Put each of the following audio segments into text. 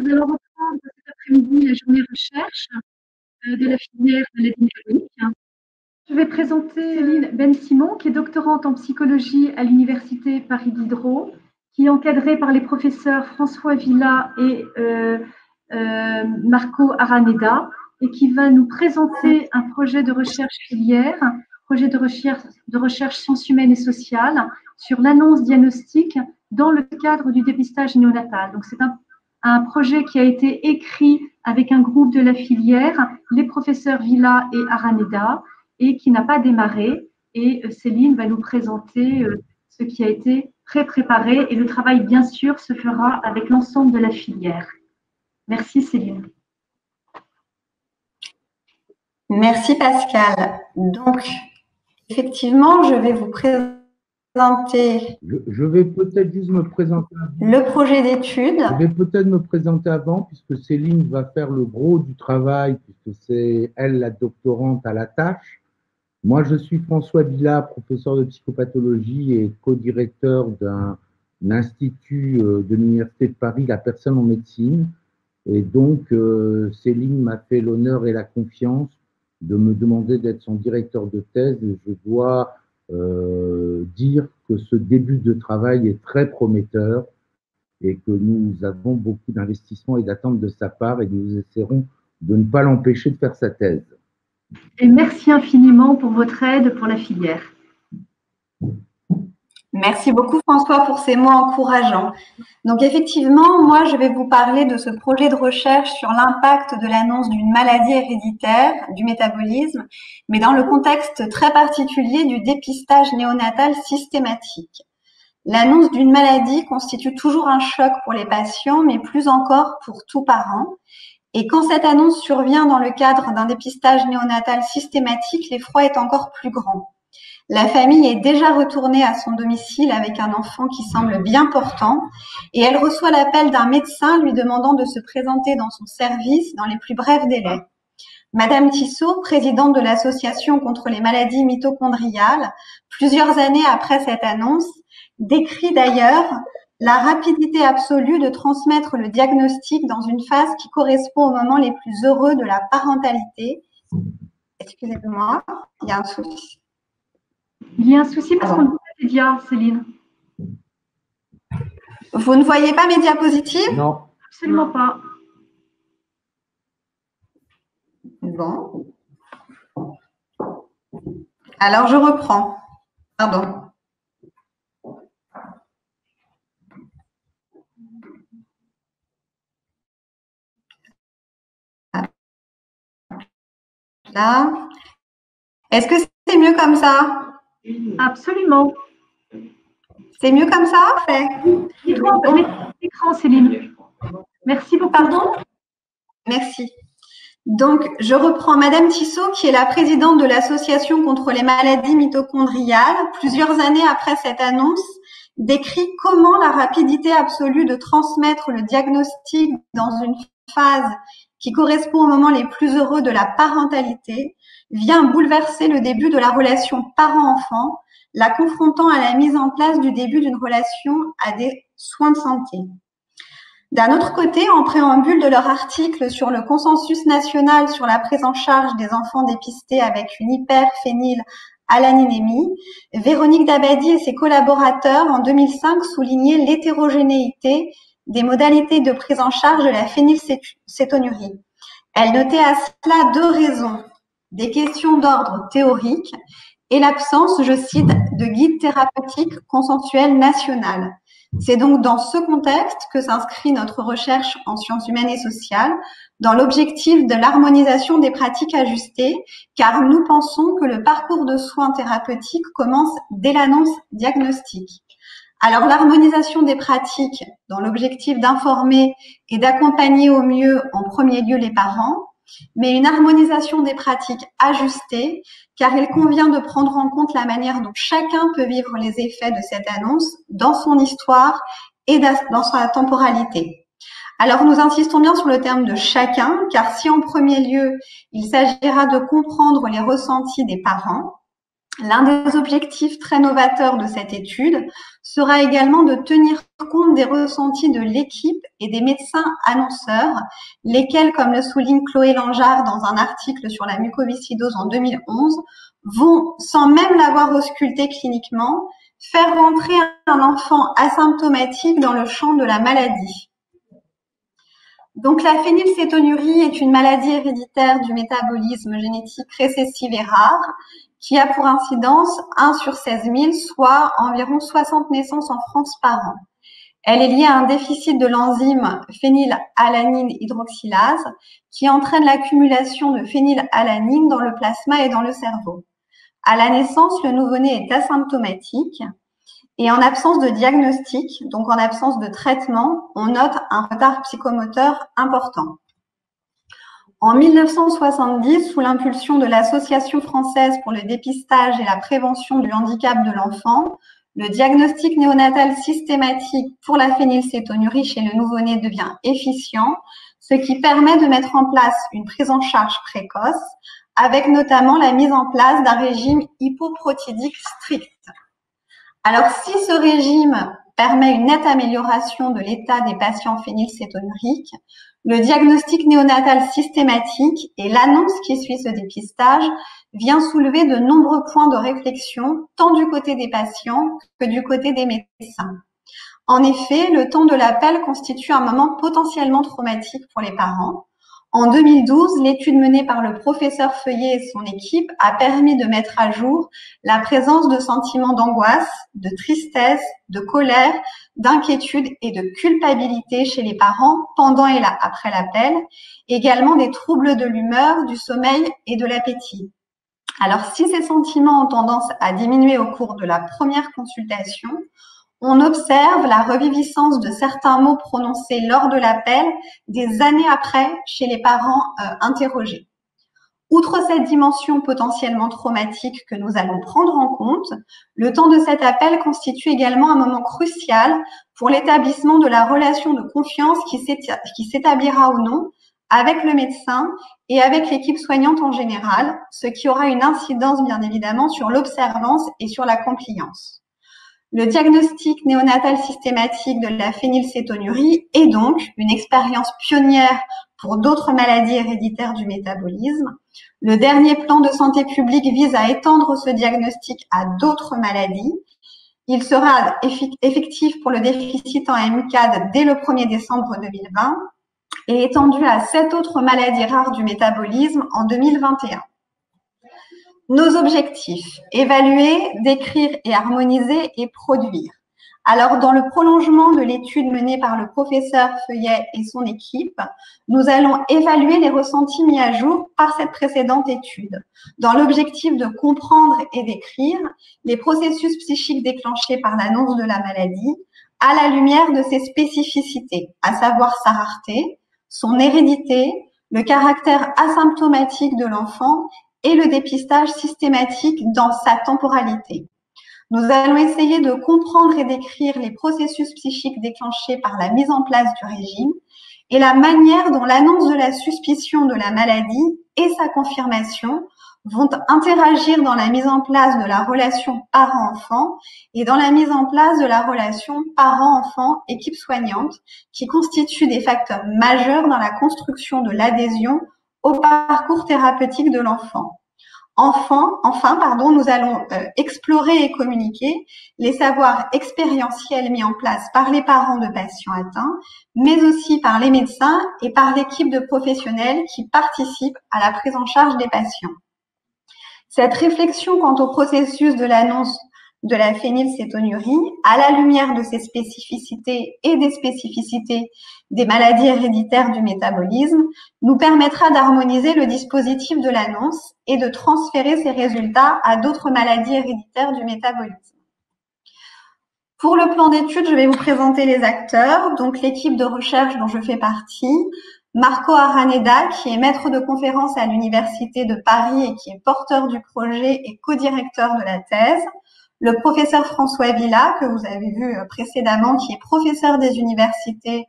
nous allons reprendre cet après-midi la journée recherche de la filière maladie métabolique. Je vais présenter Céline Ben-Simon, qui est doctorante en psychologie à l'Université Paris Diderot, qui est encadrée par les professeurs François Villa et Marco Araneda, et qui va nous présenter un projet de recherche filière, projet de recherche sciences humaines et sociales, sur l'annonce diagnostique dans le cadre du dépistage néonatal. Donc, c'est un projet qui a été écrit avec un groupe de la filière, les professeurs Villa et Araneda, et qui n'a pas démarré. Et Céline va nous présenter ce qui a été préparé. Et le travail, bien sûr, se fera avec l'ensemble de la filière. Merci Céline. Merci Pascal. Donc, effectivement, je vais vous présenter… Je vais peut-être juste me présenter avant. Le projet d'étude. Je vais peut-être me présenter avant, puisque Céline va faire le gros du travail, puisque c'est elle la doctorante à la tâche. Moi, je suis François Villa, professeur de psychopathologie et co-directeur d'un institut de l'Université de Paris, la personne en médecine. Et donc, Céline m'a fait l'honneur et la confiance de me demander d'être son directeur de thèse. Et je dois dire que ce début de travail est très prometteur et que nous avons beaucoup d'investissements et d'attentes de sa part et nous essaierons de ne pas l'empêcher de faire sa thèse. Et merci infiniment pour votre aide pour la filière. Merci beaucoup François pour ces mots encourageants. Donc effectivement, moi je vais vous parler de ce projet de recherche sur l'impact de l'annonce d'une maladie héréditaire, du métabolisme, mais dans le contexte très particulier du dépistage néonatal systématique. L'annonce d'une maladie constitue toujours un choc pour les patients, mais plus encore pour tout parent. Et quand cette annonce survient dans le cadre d'un dépistage néonatal systématique, l'effroi est encore plus grand. La famille est déjà retournée à son domicile avec un enfant qui semble bien portant et elle reçoit l'appel d'un médecin lui demandant de se présenter dans son service dans les plus brefs délais. Madame Tissot, présidente de l'association contre les maladies mitochondriales, plusieurs années après cette annonce, décrit d'ailleurs la rapidité absolue de transmettre le diagnostic dans une phase qui correspond aux moments les plus heureux de la parentalité. Excusez-moi, il y a un souci. Il y a un souci parce qu'on ne voit pas les médias, Céline. Vous ne voyez pas mes diapositives? Non. Absolument pas. Bon. Alors, je reprends. Pardon. Là. Est-ce que c'est mieux comme ça? Absolument. C'est mieux comme ça? L'écran, Céline. Merci beaucoup. Pardon? Merci. Donc, je reprends Madame Tissot, qui est la présidente de l'association contre les maladies mitochondriales. Plusieurs années après cette annonce, décrit comment la rapidité absolue de transmettre le diagnostic dans une phase qui correspond aux moments les plus heureux de la parentalité vient bouleverser le début de la relation parent-enfant, la confrontant à la mise en place du début d'une relation à des soins de santé. D'un autre côté, en préambule de leur article sur le consensus national sur la prise en charge des enfants dépistés avec une hyperphénylalaninémie, Véronique Dabadi et ses collaborateurs en 2005 soulignaient l'hétérogénéité des modalités de prise en charge de la phénylcétonurie. Elle notait à cela deux raisons, des questions d'ordre théorique et l'absence, je cite, de guide thérapeutique consensuel national. C'est donc dans ce contexte que s'inscrit notre recherche en sciences humaines et sociales, dans l'objectif de l'harmonisation des pratiques ajustées, car nous pensons que le parcours de soins thérapeutiques commence dès l'annonce diagnostique. Alors, l'harmonisation des pratiques dans l'objectif d'informer et d'accompagner au mieux en premier lieu les parents, mais une harmonisation des pratiques ajustées, car il convient de prendre en compte la manière dont chacun peut vivre les effets de cette annonce dans son histoire et dans sa temporalité. Alors, nous insistons bien sur le terme de chacun, car si en premier lieu, il s'agira de comprendre les ressentis des parents, L'un des objectifs très novateurs de cette étude sera également de tenir compte des ressentis de l'équipe et des médecins annonceurs, lesquels, comme le souligne Chloé Langeard dans un article sur la mucoviscidose en 2011, vont, sans même l'avoir ausculté cliniquement, faire rentrer un enfant asymptomatique dans le champ de la maladie. Donc la phénylcétonurie est une maladie héréditaire du métabolisme génétique récessive et rare qui a pour incidence 1 sur 16 000, soit environ 60 naissances en France par an. Elle est liée à un déficit de l'enzyme phénylalanine hydroxylase qui entraîne l'accumulation de phénylalanine dans le plasma et dans le cerveau. À la naissance, le nouveau-né est asymptomatique. Et en absence de diagnostic, donc en absence de traitement, on note un retard psychomoteur important. En 1970, sous l'impulsion de l'Association française pour le dépistage et la prévention du handicap de l'enfant, le diagnostic néonatal systématique pour la phénylcétonurie chez le nouveau-né devient efficient, ce qui permet de mettre en place une prise en charge précoce, avec notamment la mise en place d'un régime hypoprotidique strict. Alors, si ce régime permet une nette amélioration de l'état des patients phénylcétonuriques, le diagnostic néonatal systématique et l'annonce qui suit ce dépistage vient soulever de nombreux points de réflexion, tant du côté des patients que du côté des médecins. En effet, le temps de l'appel constitue un moment potentiellement traumatique pour les parents. En 2012, l'étude menée par le professeur Feuillet et son équipe a permis de mettre à jour la présence de sentiments d'angoisse, de tristesse, de colère, d'inquiétude et de culpabilité chez les parents pendant et après l'appel, également des troubles de l'humeur, du sommeil et de l'appétit. Alors, si ces sentiments ont tendance à diminuer au cours de la première consultation, on observe la reviviscence de certains mots prononcés lors de l'appel des années après chez les parents interrogés. Outre cette dimension potentiellement traumatique que nous allons prendre en compte, le temps de cet appel constitue également un moment crucial pour l'établissement de la relation de confiance qui s'établira ou non avec le médecin et avec l'équipe soignante en général, ce qui aura une incidence bien évidemment sur l'observance et sur la compliance. Le diagnostic néonatal systématique de la phénylcétonurie est donc une expérience pionnière pour d'autres maladies héréditaires du métabolisme. Le dernier plan de santé publique vise à étendre ce diagnostic à d'autres maladies. Il sera effectif pour le déficit en MCAD dès le 1er décembre 2020 et étendu à 7 autres maladies rares du métabolisme en 2021. Nos objectifs, évaluer, décrire et harmoniser et produire. Alors, dans le prolongement de l'étude menée par le professeur Feuillet et son équipe, nous allons évaluer les ressentis mis à jour par cette précédente étude, dans l'objectif de comprendre et décrire les processus psychiques déclenchés par l'annonce de la maladie à la lumière de ses spécificités, à savoir sa rareté, son hérédité, le caractère asymptomatique de l'enfant et le dépistage systématique dans sa temporalité. Nous allons essayer de comprendre et décrire les processus psychiques déclenchés par la mise en place du régime et la manière dont l'annonce de la suspicion de la maladie et sa confirmation vont interagir dans la mise en place de la relation parent-enfant et dans la mise en place de la relation parent-enfant-équipe soignante qui constituent des facteurs majeurs dans la construction de l'adhésion au parcours thérapeutique de l'enfant. Enfin, nous allons explorer et communiquer les savoirs expérientiels mis en place par les parents de patients atteints, mais aussi par les médecins et par l'équipe de professionnels qui participent à la prise en charge des patients. Cette réflexion quant au processus de l'annonce de la phénylcétonurie, à la lumière de ses spécificités et des spécificités des maladies héréditaires du métabolisme, nous permettra d'harmoniser le dispositif de l'annonce et de transférer ces résultats à d'autres maladies héréditaires du métabolisme. Pour le plan d'étude, je vais vous présenter les acteurs, donc l'équipe de recherche dont je fais partie, Marco Araneda, qui est maître de conférence à l'Université de Paris et qui est porteur du projet et co-directeur de la thèse, le professeur François Villa, que vous avez vu précédemment, qui est professeur des universités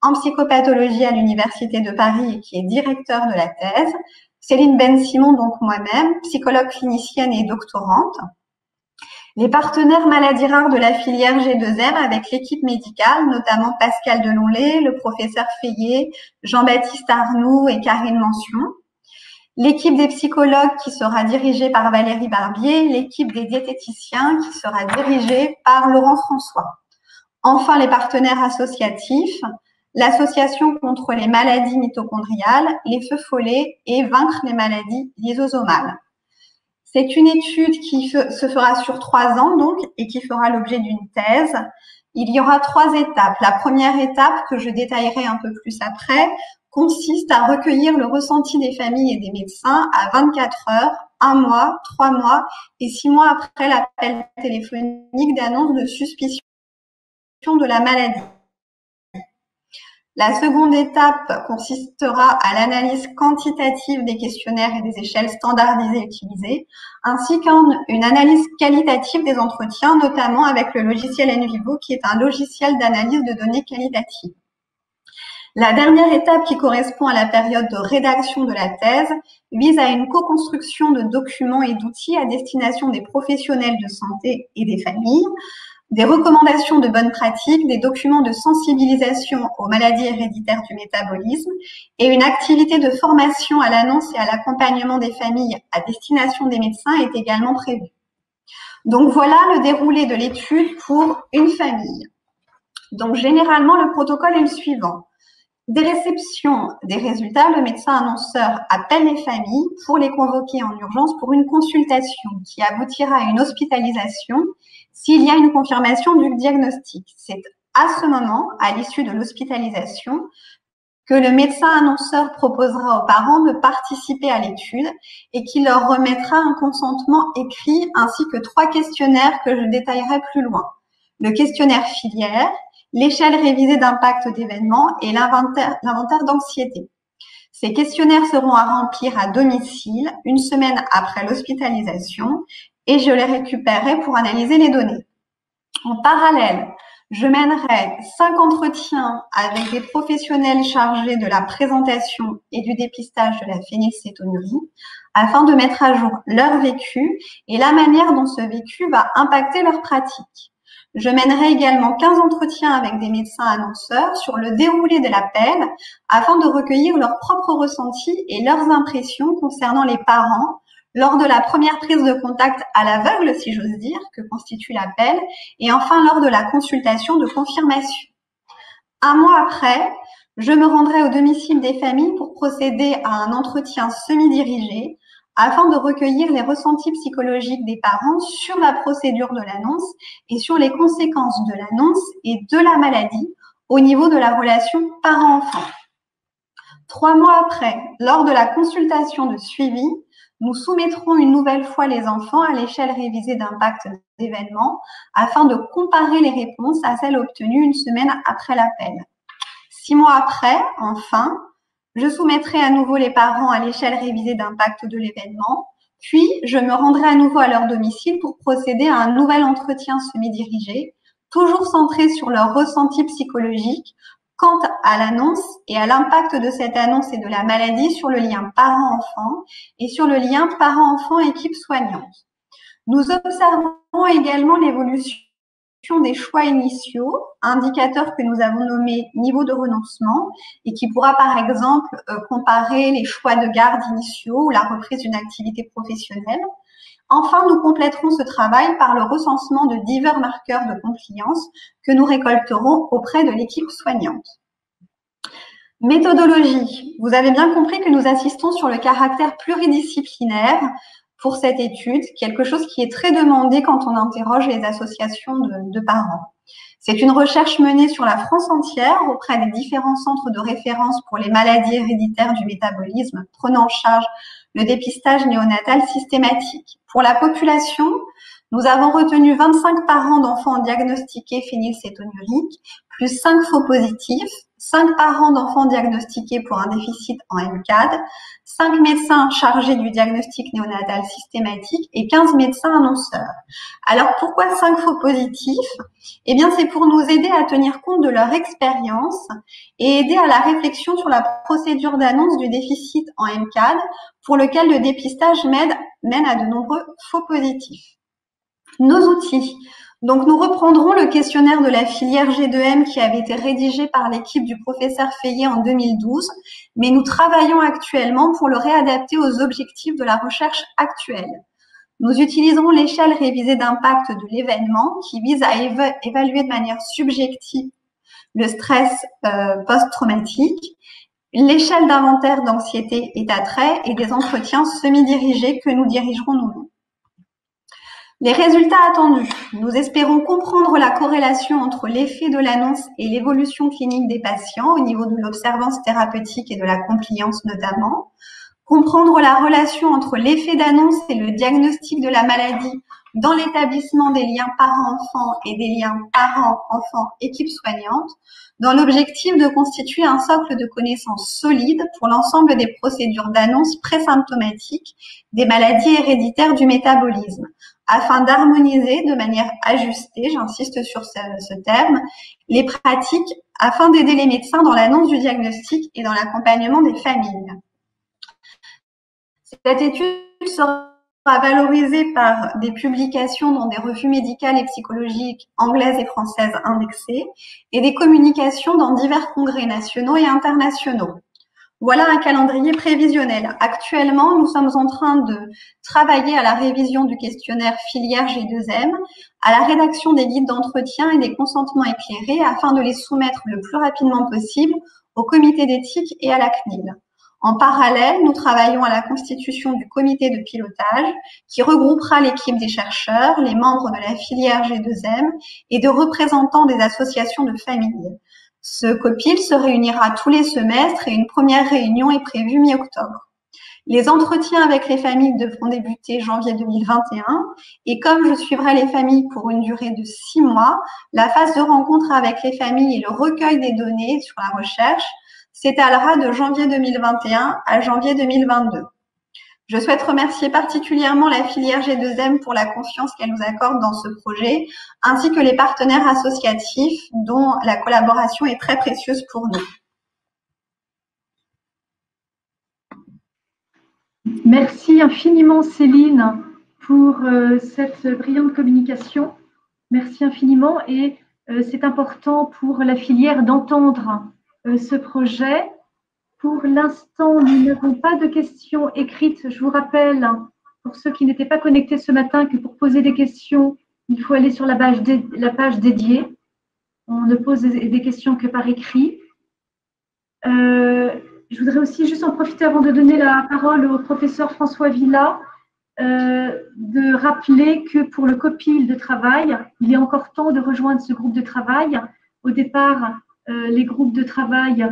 en psychopathologie à l'Université de Paris et qui est directeur de la thèse, Céline Ben-Simon, donc moi-même, psychologue clinicienne et doctorante. Les partenaires maladies rares de la filière G2M avec l'équipe médicale, notamment Pascal Delonlé, le professeur Feillet, Jean-Baptiste Arnoux et Karine Mention. L'équipe des psychologues qui sera dirigée par Valérie Barbier, l'équipe des diététiciens qui sera dirigée par Laurent François. Enfin, les partenaires associatifs, l'association contre les maladies mitochondriales, les feux follets et vaincre les maladies lysosomales. C'est une étude qui se fera sur 3 ans donc et qui fera l'objet d'une thèse. Il y aura 3 étapes. La première étape, que je détaillerai un peu plus après, consiste à recueillir le ressenti des familles et des médecins à 24 heures, 1 mois, 3 mois et 6 mois après l'appel téléphonique d'annonce de suspicion de la maladie. La seconde étape consistera à l'analyse quantitative des questionnaires et des échelles standardisées utilisées, ainsi qu'une analyse qualitative des entretiens, notamment avec le logiciel NVivo, qui est un logiciel d'analyse de données qualitatives. La dernière étape, qui correspond à la période de rédaction de la thèse, vise à une co-construction de documents et d'outils à destination des professionnels de santé et des familles, des recommandations de bonnes pratiques, des documents de sensibilisation aux maladies héréditaires du métabolisme et une activité de formation à l'annonce et à l'accompagnement des familles à destination des médecins est également prévue. Donc voilà le déroulé de l'étude pour une famille. Donc généralement, le protocole est le suivant. Dès réception des résultats, le médecin annonceur appelle les familles pour les convoquer en urgence pour une consultation qui aboutira à une hospitalisation s'il y a une confirmation du diagnostic. C'est à ce moment, à l'issue de l'hospitalisation, que le médecin annonceur proposera aux parents de participer à l'étude et qu'il leur remettra un consentement écrit ainsi que 3 questionnaires que je détaillerai plus loin. Le questionnaire filière, l'échelle révisée d'impact d'événements et l'inventaire d'anxiété. Ces questionnaires seront à remplir à domicile 1 semaine après l'hospitalisation et je les récupérerai pour analyser les données. En parallèle, je mènerai 5 entretiens avec des professionnels chargés de la présentation et du dépistage de la phénylcétonurie afin de mettre à jour leur vécu et la manière dont ce vécu va impacter leur pratique. Je mènerai également 15 entretiens avec des médecins annonceurs sur le déroulé de l'appel afin de recueillir leurs propres ressentis et leurs impressions concernant les parents lors de la première prise de contact à l'aveugle, si j'ose dire, que constitue l'appel, et enfin lors de la consultation de confirmation. 1 mois après, je me rendrai au domicile des familles pour procéder à un entretien semi-dirigé afin de recueillir les ressentis psychologiques des parents sur la procédure de l'annonce et sur les conséquences de l'annonce et de la maladie au niveau de la relation parent-enfant. 3 mois après, lors de la consultation de suivi, nous soumettrons une nouvelle fois les enfants à l'échelle révisée d'impact d'événements afin de comparer les réponses à celles obtenues 1 semaine après l'appel. 6 mois après, enfin, je soumettrai à nouveau les parents à l'échelle révisée d'impact de l'événement, puis je me rendrai à nouveau à leur domicile pour procéder à un nouvel entretien semi-dirigé, toujours centré sur leur ressenti psychologique quant à l'annonce et à l'impact de cette annonce et de la maladie sur le lien parent-enfant et sur le lien parent-enfant-équipe soignante. Nous observons également l'évolution des choix initiaux, indicateur que nous avons nommé niveau de renoncement et qui pourra par exemple comparer les choix de garde initiaux ou la reprise d'une activité professionnelle. Enfin, nous compléterons ce travail par le recensement de divers marqueurs de compliance que nous récolterons auprès de l'équipe soignante. Méthodologie. Vous avez bien compris que nous assistons sur le caractère pluridisciplinaire pour cette étude, quelque chose qui est très demandé quand on interroge les associations de parents. C'est une recherche menée sur la France entière auprès des différents centres de référence pour les maladies héréditaires du métabolisme, prenant en charge le dépistage néonatal systématique. Pour la population, nous avons retenu 25 parents d'enfants diagnostiqués phénylcétonuriques, plus 5 faux positifs, 5 parents d'enfants diagnostiqués pour un déficit en MCAD, 5 médecins chargés du diagnostic néonatal systématique et 15 médecins annonceurs. Alors pourquoi 5 faux positifs? Eh bien c'est pour nous aider à tenir compte de leur expérience et aider à la réflexion sur la procédure d'annonce du déficit en MCAD pour lequel le dépistage mène à de nombreux faux positifs. Nos outils. Donc, nous reprendrons le questionnaire de la filière G2M qui avait été rédigé par l'équipe du professeur Feillet en 2012, mais nous travaillons actuellement pour le réadapter aux objectifs de la recherche actuelle. Nous utiliserons l'échelle révisée d'impact de l'événement qui vise à évaluer de manière subjective le stress post-traumatique, l'échelle d'inventaire d'anxiété et d'attrait et des entretiens semi-dirigés que nous dirigerons nous-mêmes. Les résultats attendus. Nous espérons comprendre la corrélation entre l'effet de l'annonce et l'évolution clinique des patients au niveau de l'observance thérapeutique et de la compliance notamment. Comprendre la relation entre l'effet d'annonce et le diagnostic de la maladie dans l'établissement des liens parents-enfants et des liens parents-enfants-équipe soignante, dans l'objectif de constituer un socle de connaissances solides pour l'ensemble des procédures d'annonce présymptomatiques des maladies héréditaires du métabolisme, afin d'harmoniser de manière ajustée, j'insiste sur ce terme, les pratiques afin d'aider les médecins dans l'annonce du diagnostic et dans l'accompagnement des familles. Cette étude sera valorisée par des publications dans des revues médicales et psychologiques anglaises et françaises indexées et des communications dans divers congrès nationaux et internationaux. Voilà un calendrier prévisionnel. Actuellement, nous sommes en train de travailler à la révision du questionnaire filière G2M, à la rédaction des guides d'entretien et des consentements éclairés afin de les soumettre le plus rapidement possible au comité d'éthique et à la CNIL. En parallèle, nous travaillons à la constitution du comité de pilotage qui regroupera l'équipe des chercheurs, les membres de la filière G2M et de représentants des associations de familles. Ce COPIL se réunira tous les semestres et une première réunion est prévue mi-octobre. Les entretiens avec les familles devront débuter janvier 2021 et comme je suivrai les familles pour une durée de 6 mois, la phase de rencontre avec les familles et le recueil des données sur la recherche s'étalera de janvier 2021 à janvier 2022. Je souhaite remercier particulièrement la filière G2M pour la confiance qu'elle nous accorde dans ce projet, ainsi que les partenaires associatifs dont la collaboration est très précieuse pour nous. Merci infiniment Céline pour cette brillante communication. Merci infiniment et c'est important pour la filière d'entendre ce projet. Pour l'instant, nous n'avons pas de questions écrites. Je vous rappelle, pour ceux qui n'étaient pas connectés ce matin, que pour poser des questions, il faut aller sur la page dédiée. On ne pose des questions que par écrit. Je voudrais aussi juste en profiter avant de donner la parole au professeur François Villa, de rappeler que pour le COPIL de travail, il est encore temps de rejoindre ce groupe de travail. Au départ, les groupes de travail,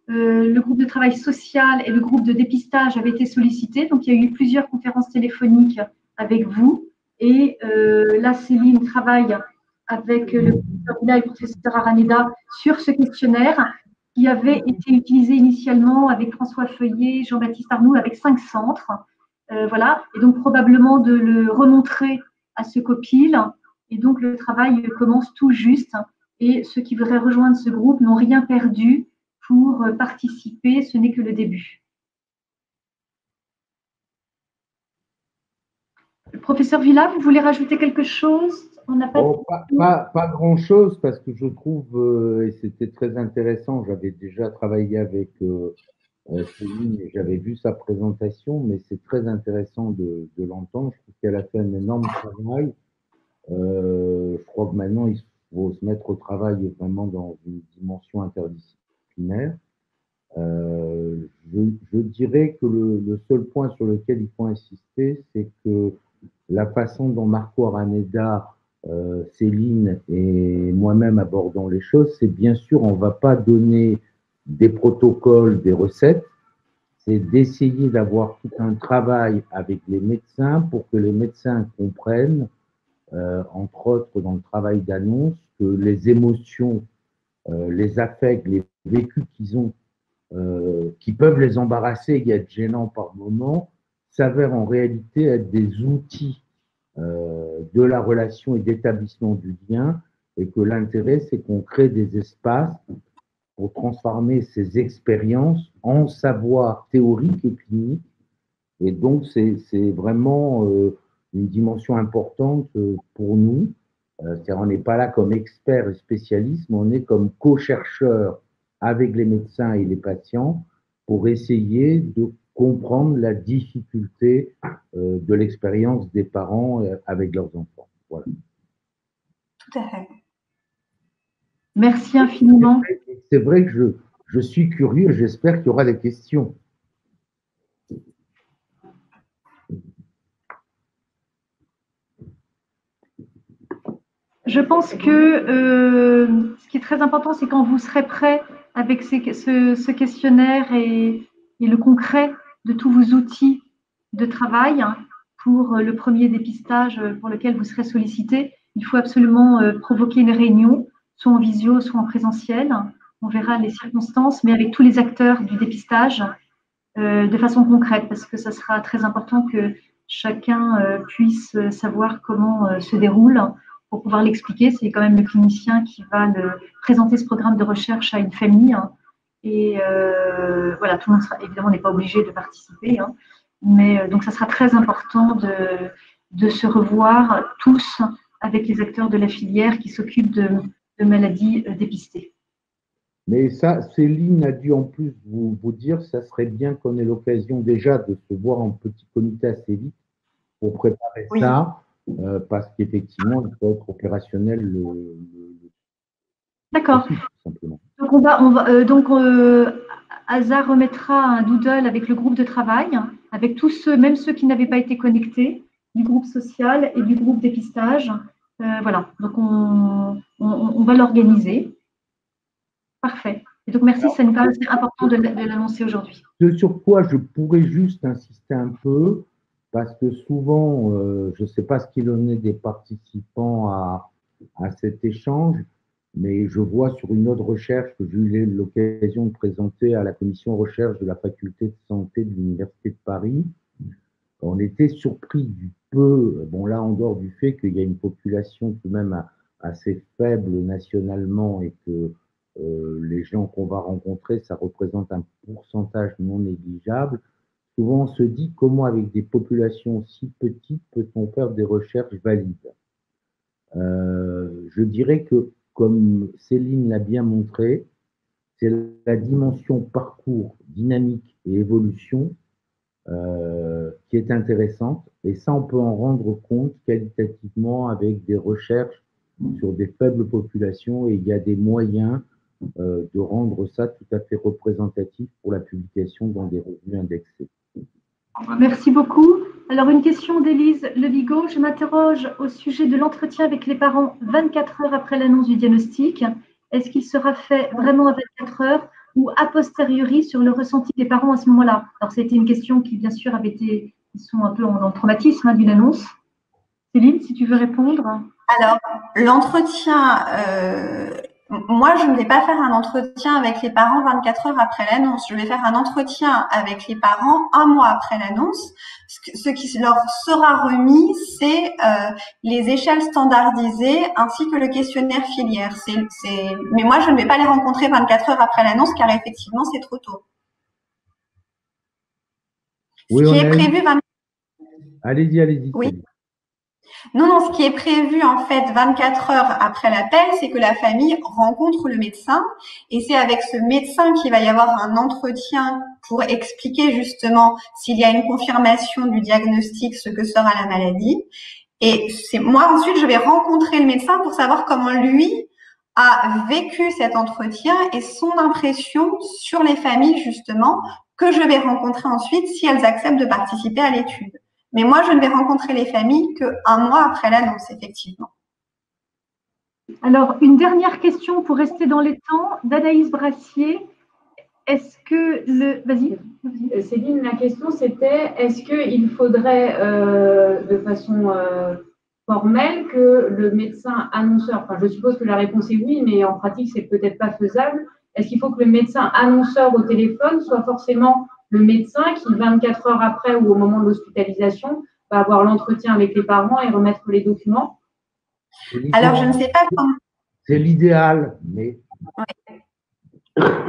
le groupe de travail social et le groupe de dépistage avaient été sollicités. Donc, il y a eu plusieurs conférences téléphoniques avec vous. Et là, Céline travaille avec le professeur Villa et le professeur Araneda sur ce questionnaire qui avait été utilisé initialement avec François Feuillet, Jean-Baptiste Arnoux, avec 5 centres. Voilà. Et donc, probablement de le remontrer à ce COPIL. Et donc, le travail commence tout juste. Et ceux qui voudraient rejoindre ce groupe n'ont rien perdu pour participer, ce n'est que le début. Le professeur Villa, vous voulez rajouter quelque chose? On n'a pas grand-chose parce que je trouve, et c'était très intéressant, j'avais déjà travaillé avec Céline et j'avais vu sa présentation, mais c'est très intéressant de l'entendre. Je trouve qu'elle a fait un énorme travail. Je crois que maintenant, il faut se mettre au travail vraiment dans une dimension interdisciplinaire. Je dirais que le seul point sur lequel il faut insister, c'est que la façon dont Marco Araneda, Céline et moi-même abordons les choses, c'est bien sûr, on ne va pas donner des protocoles, des recettes, c'est d'essayer d'avoir tout un travail avec les médecins pour que les médecins comprennent, entre autres dans le travail d'annonce, que les émotions, les affects, les vécus qu'ils ont, qui peuvent les embarrasser et être gênants par moments, s'avèrent en réalité être des outils de la relation et d'établissement du lien, et que l'intérêt, c'est qu'on crée des espaces pour transformer ces expériences en savoir théorique et clinique. Et donc, c'est vraiment une dimension importante pour nous. C'est-à-dire, on n'est pas là comme expert et spécialiste, mais on est comme co-chercheur avec les médecins et les patients pour essayer de comprendre la difficulté de l'expérience des parents avec leurs enfants. Voilà. Tout à fait. Merci infiniment. C'est vrai que je suis curieux, j'espère qu'il y aura des questions. Je pense que ce qui est très important, c'est quand vous serez prêt avec ce questionnaire et le concret de tous vos outils de travail pour le premier dépistage pour lequel vous serez sollicité, il faut absolument provoquer une réunion, soit en visio, soit en présentiel. On verra les circonstances, mais avec tous les acteurs du dépistage de façon concrète, parce que ça sera très important que chacun puisse savoir comment se déroule pour pouvoir l'expliquer. C'est quand même le clinicien qui va présenter ce programme de recherche à une famille. Et voilà, tout le monde sera, évidemment, n'est pas obligé de participer. Mais donc, ça sera très important de se revoir tous avec les acteurs de la filière qui s'occupent de maladies dépistées. Mais ça, Céline a dû en plus vous dire, ça serait bien qu'on ait l'occasion déjà de se voir en petit comité assez vite pour préparer ça, parce qu'effectivement, il faut être opérationnel D'accord. Donc, Asa remettra un doodle avec le groupe de travail, avec tous ceux, même ceux qui n'avaient pas été connectés, du groupe social et du groupe dépistage. Voilà, donc on va l'organiser. Parfait. Et donc, merci, ça nous paraît important de l'annoncer aujourd'hui. Ce sur quoi je pourrais juste insister un peu, parce que souvent, je ne sais pas ce qu'il en est des participants à cet échange, mais je vois sur une autre recherche que j'ai eu l'occasion de présenter à la commission recherche de la faculté de santé de l'Université de Paris. On était surpris du peu, bon là en dehors du fait qu'il y a une population tout de même assez faible nationalement et que les gens qu'on va rencontrer, ça représente un pourcentage non négligeable. Souvent, on se dit comment, avec des populations si petites, peut-on faire des recherches valides? Je dirais que, comme Céline l'a bien montré, c'est la dimension parcours, dynamique et évolution qui est intéressante. Et ça, on peut en rendre compte qualitativement avec des recherches sur des faibles populations et il y a des moyens de rendre ça tout à fait représentatif pour la publication dans des revues indexées. Merci beaucoup. Alors, une question d'Élise Levigo. Je m'interroge au sujet de l'entretien avec les parents 24 heures après l'annonce du diagnostic. Est-ce qu'il sera fait vraiment à 24 heures ou a posteriori sur le ressenti des parents à ce moment-là? Alors, c'était une question qui, bien sûr, ils sont un peu dans le traumatisme d'une annonce. Céline, si tu veux répondre. Alors, l'entretien, moi, je ne vais pas faire un entretien avec les parents 24 heures après l'annonce. Je vais faire un entretien avec les parents un mois après l'annonce. Ce qui leur sera remis, c'est les échelles standardisées ainsi que le questionnaire filière. Mais moi, je ne vais pas les rencontrer 24 heures après l'annonce car effectivement, c'est trop tôt. Oui, ce qui est prévu 24... Allez-y. Oui. Non, ce qui est prévu en fait 24 heures après l'appel, c'est que la famille rencontre le médecin et c'est avec ce médecin qu'il va y avoir un entretien pour expliquer justement s'il y a une confirmation du diagnostic, ce que sera la maladie. Et moi ensuite, je vais rencontrer le médecin pour savoir comment lui a vécu cet entretien et son impression sur les familles justement que je vais rencontrer ensuite si elles acceptent de participer à l'étude. Mais moi, je ne vais rencontrer les familles qu'un mois après l'annonce, effectivement. Alors, une dernière question pour rester dans les temps d'Anaïs Brassier. Est-ce que Vas-y. Céline, la question c'était, est-ce qu'il faudrait de façon formelle que le médecin annonceur, enfin je suppose que la réponse est oui, mais en pratique c'est peut-être pas faisable, est-ce qu'il faut que le médecin annonceur au téléphone soit forcément le médecin qui, 24 heures après ou au moment de l'hospitalisation, va avoir l'entretien avec les parents et remettre les documents? Alors, je ne sais pas comment… C'est l'idéal, mais… Oui.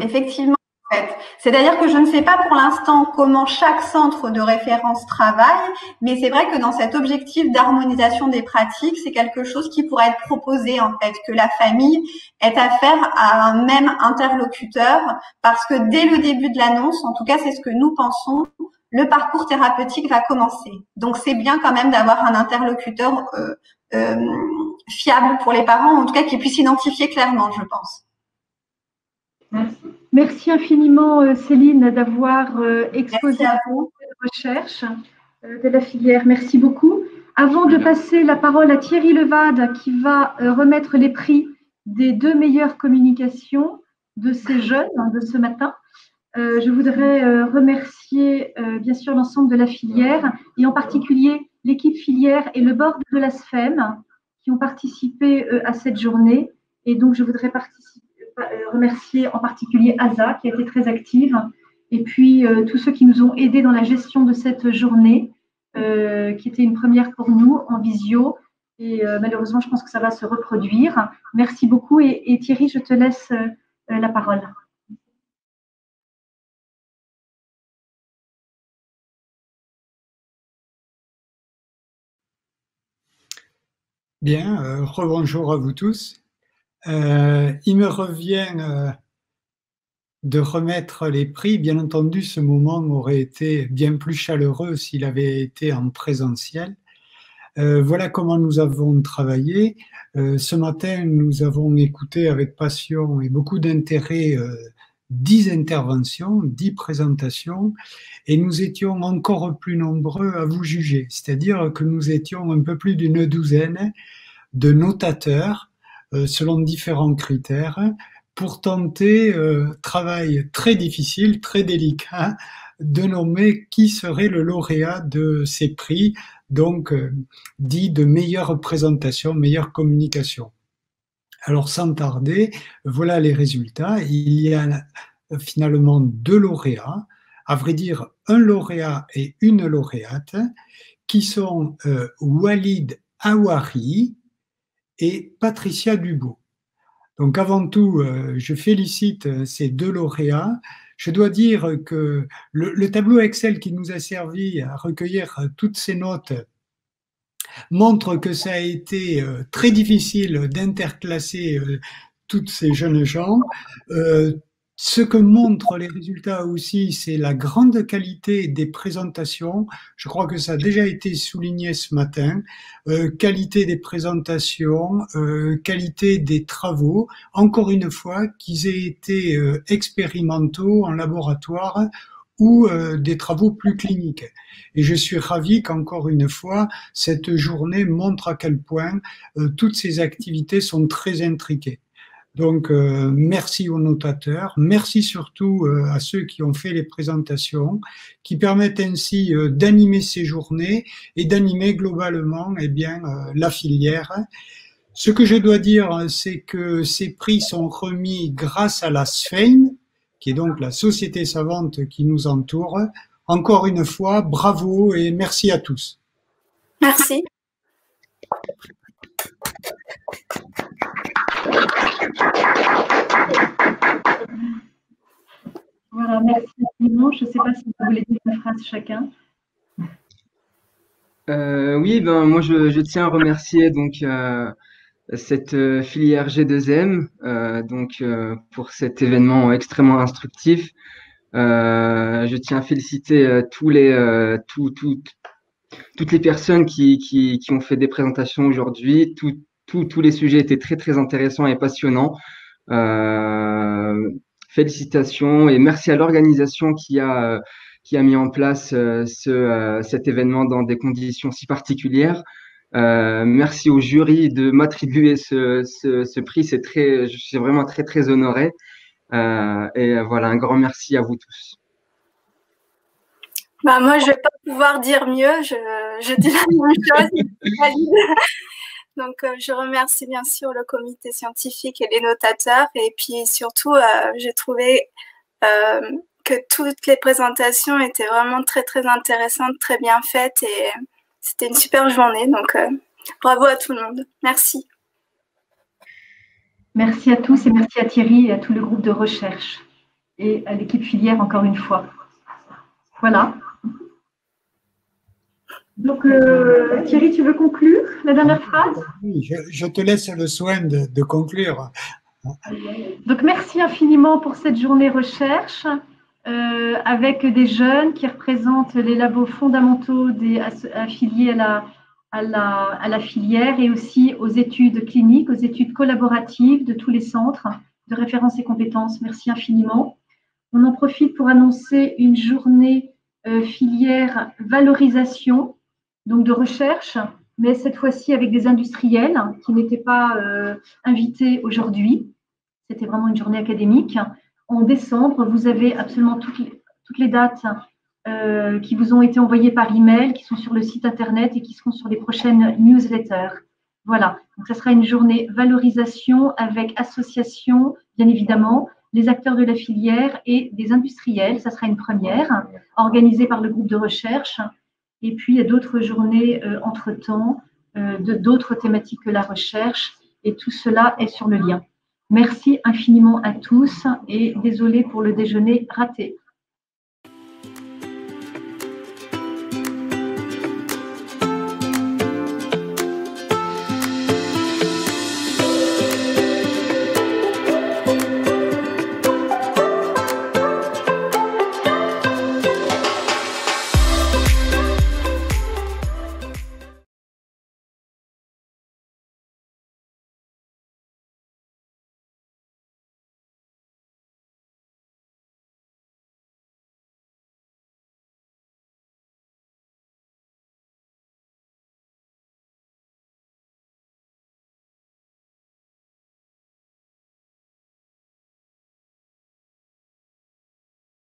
Effectivement, fait. C'est-à-dire que je ne sais pas pour l'instant comment chaque centre de référence travaille, mais c'est vrai que dans cet objectif d'harmonisation des pratiques, c'est quelque chose qui pourrait être proposé, en fait, que la famille ait affaire à un même interlocuteur, parce que dès le début de l'annonce, en tout cas c'est ce que nous pensons, le parcours thérapeutique va commencer. Donc c'est bien quand même d'avoir un interlocuteur fiable pour les parents, en tout cas qui puisse identifier clairement, je pense. Merci. Merci infiniment, Céline, d'avoir exposé Merci à la vous. recherche de la filière. Merci beaucoup. Avant de passer la parole à Thierry Levade, qui va remettre les prix des 2 meilleures communications de ces jeunes de ce matin, je voudrais remercier bien sûr l'ensemble de la filière et en particulier l'équipe filière et le board de la SFEM qui ont participé à cette journée. Et donc, je voudrais remercier en particulier Asa qui a été très active et puis tous ceux qui nous ont aidés dans la gestion de cette journée qui était une première pour nous en visio. Et malheureusement, je pense que ça va se reproduire. Merci beaucoup. Et Thierry, je te laisse la parole. Bien, rebonjour à vous tous. Il me revient de remettre les prix. Bien entendu, ce moment aurait été bien plus chaleureux s'il avait été en présentiel. Voilà comment nous avons travaillé. Ce matin, nous avons écouté avec passion et beaucoup d'intérêt 10 interventions, 10 présentations, et nous étions encore plus nombreux à vous juger. C'est-à-dire que nous étions un peu plus d'une douzaine de notateurs selon différents critères pour tenter, travail très difficile, très délicat, de nommer qui serait le lauréat de ces prix, donc dit de meilleure présentation, meilleure communication. Alors sans tarder, voilà les résultats. Il y a finalement 2 lauréats, à vrai dire un lauréat et une lauréate, qui sont Walid Awari et Patricia Dubout. Donc avant tout, je félicite ces 2 lauréats. Je dois dire que le tableau Excel qui nous a servi à recueillir toutes ces notes montre que ça a été très difficile d'interclasser toutes ces jeunes gens. Ce que montrent les résultats aussi, c'est la grande qualité des présentations. Je crois que ça a déjà été souligné ce matin. Qualité des présentations, qualité des travaux. Encore une fois, qu'ils aient été expérimentaux en laboratoire ou des travaux plus cliniques. Et je suis ravi qu'encore une fois, cette journée montre à quel point toutes ces activités sont très intriquées. Donc, merci aux notateurs, merci surtout à ceux qui ont fait les présentations, qui permettent ainsi d'animer ces journées et d'animer globalement la filière. Ce que je dois dire, c'est que ces prix sont remis grâce à la SFEM, qui est donc la société savante qui nous entoure. Encore une fois, bravo et merci à tous. Merci. Voilà, merci infiniment. Je ne sais pas si vous voulez dire une phrase chacun. Oui, moi je tiens à remercier donc cette filière G2M pour cet événement extrêmement instructif. Je tiens à féliciter toutes les personnes qui ont fait des présentations aujourd'hui. Tous les sujets étaient très très intéressants et passionnants. Félicitations et merci à l'organisation qui a mis en place cet événement dans des conditions si particulières. Merci au jury de m'attribuer ce prix. Je suis vraiment très très honoré. Et voilà, un grand merci à vous tous. Moi, je vais pas pouvoir dire mieux. Je dis la même chose. Donc, je remercie bien sûr le comité scientifique et les notateurs. Et puis surtout, j'ai trouvé que toutes les présentations étaient vraiment très, très intéressantes, très bien faites. Et c'était une super journée. Donc, bravo à tout le monde. Merci. Merci à tous et merci à Thierry et à tout le groupe de recherche. et à l'équipe filière encore une fois. Voilà. Donc, Thierry, tu veux conclure la dernière phrase? Oui, je te laisse le soin de conclure. Donc, merci infiniment pour cette journée recherche avec des jeunes qui représentent les labos fondamentaux affiliés à la filière et aussi aux études cliniques, aux études collaboratives de tous les centres de référence et compétences. Merci infiniment. On en profite pour annoncer une journée filière valorisation, donc de recherche, mais cette fois-ci avec des industriels qui n'étaient pas invités aujourd'hui. C'était vraiment une journée académique. En décembre, vous avez absolument toutes les dates qui vous ont été envoyées par email, qui sont sur le site internet et qui seront sur les prochaines newsletters. Voilà, donc ça sera une journée valorisation avec association, bien évidemment, les acteurs de la filière et des industriels. Ça sera une première, organisée par le groupe de recherche. Et puis, il y a d'autres journées entre-temps, d'autres thématiques que la recherche. Et tout cela est sur le lien. Merci infiniment à tous et désolé pour le déjeuner raté.